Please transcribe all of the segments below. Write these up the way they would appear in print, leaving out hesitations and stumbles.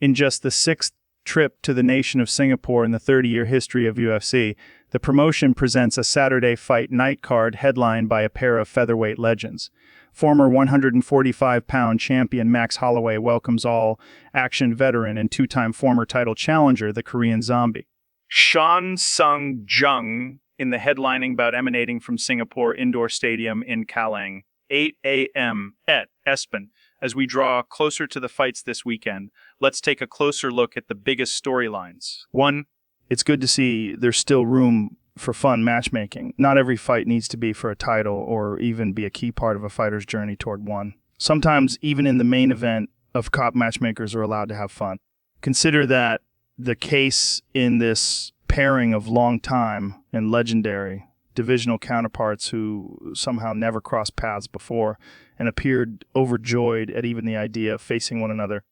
In just the sixth trip to the nation of Singapore in the 30-year history of UFC, the promotion presents a Saturday Fight Night card headlined by a pair of featherweight legends. Former 145-pound champion Max Holloway welcomes all-action veteran and two-time former title challenger, the Korean Zombie Sean Sung-jung, in the headlining bout emanating from Singapore Indoor Stadium in Kallang, 8 a.m. at Espen. As we draw closer to the fights this weekend, let's take a closer look at the biggest storylines. 1. It's good to see there's still room for fun matchmaking. Not every fight needs to be for a title or even be a key part of a fighter's journey toward one. Sometimes, even in the main event of cop matchmakers are allowed to have fun. Consider that the case in this pairing of long-time and legendary divisional counterparts who somehow never crossed paths before and appeared overjoyed at even the idea of facing one another.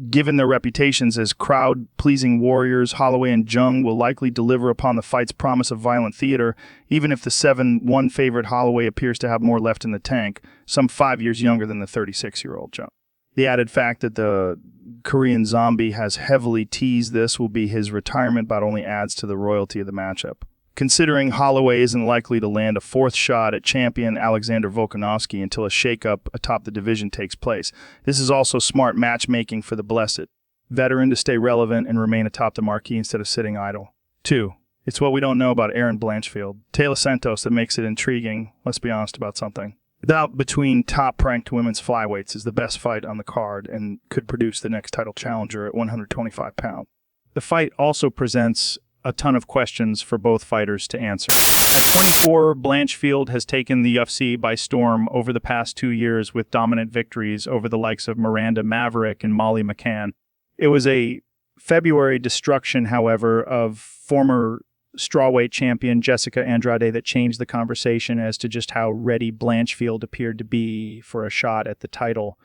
Given their reputations as crowd-pleasing warriors, Holloway and Jung will likely deliver upon the fight's promise of violent theater, even if the 7-1 favorite Holloway appears to have more left in the tank, some 5 years younger than the 36-year-old Jung. The added fact that the Korean Zombie has heavily teased this will be his retirement bout only adds to the royalty of the matchup. Considering Holloway isn't likely to land a fourth shot at champion Alexander Volkanovski until a shakeup atop the division takes place, this is also smart matchmaking for the blessed veteran to stay relevant and remain atop the marquee instead of sitting idle. 2. It's what we don't know about Aaron Blanchfield, Taylor Santos, that makes it intriguing. Let's be honest about something. The bout between top-ranked women's flyweights is the best fight on the card and could produce the next title challenger at 125 pounds. The fight also presents a ton of questions for both fighters to answer. At 24, Blanchfield has taken the UFC by storm over the past 2 years with dominant victories over the likes of Miranda Maverick and Molly McCann. It was a February destruction, however, of former strawweight champion Jessica Andrade that changed the conversation as to just how ready Blanchfield appeared to be for a shot at the title.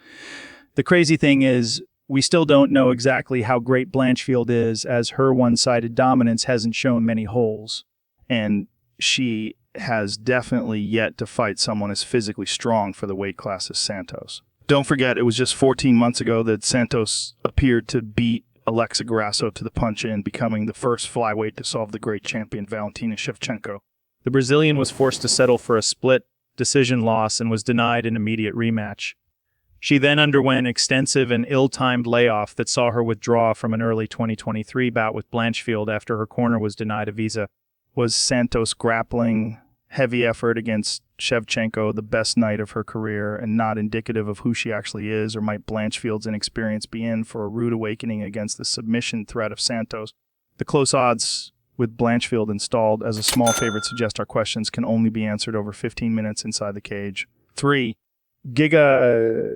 The crazy thing is, we still don't know exactly how great Blanchfield is, as her one-sided dominance hasn't shown many holes, and she has definitely yet to fight someone as physically strong for the weight class as Santos. Don't forget, it was just 14 months ago that Santos appeared to beat Alexa Grasso to the punch-in, becoming the first flyweight to solve the great champion Valentina Shevchenko. The Brazilian was forced to settle for a split decision loss and was denied an immediate rematch. She then underwent an extensive and ill-timed layoff that saw her withdraw from an early 2023 bout with Blanchfield after her corner was denied a visa. Was Santos' grappling heavy effort against Shevchenko the best night of her career and not indicative of who she actually is, or might Blanchfield's inexperience be in for a rude awakening against the submission threat of Santos? The close odds with Blanchfield installed as a small favorite suggest our questions can only be answered over 15 minutes inside the cage. 3. Giga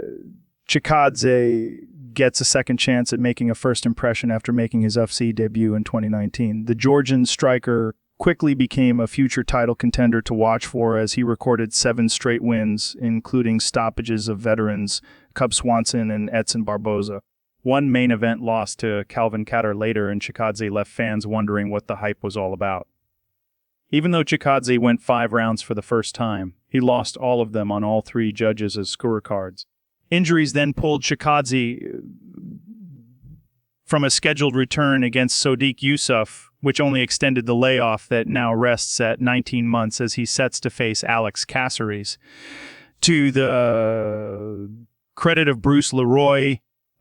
Chikadze gets a second chance at making a first impression after making his UFC debut in 2019. The Georgian striker quickly became a future title contender to watch for as he recorded 7 straight wins, including stoppages of veterans Cub Swanson and Edson Barboza. One main event loss to Calvin Kattar later, and Chikadze left fans wondering what the hype was all about. Even though Chikadze went 5 rounds for the first time, he lost all of them on all 3 judges' scorecards. Injuries then pulled Chikadze from a scheduled return against Sodiq Yusuff, which only extended the layoff that now rests at 19 months as he sets to face Alex Caceres. To the credit of Bruce Leroy,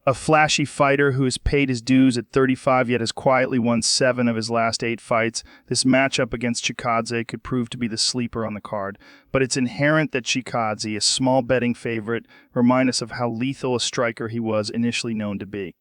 a flashy fighter who has paid his dues at 35 yet has quietly won 7 of his last 8 fights, this matchup against Chikadze could prove to be the sleeper on the card. But it's inherent that Chikadze, a small betting favorite, remind us of how lethal a striker he was initially known to be.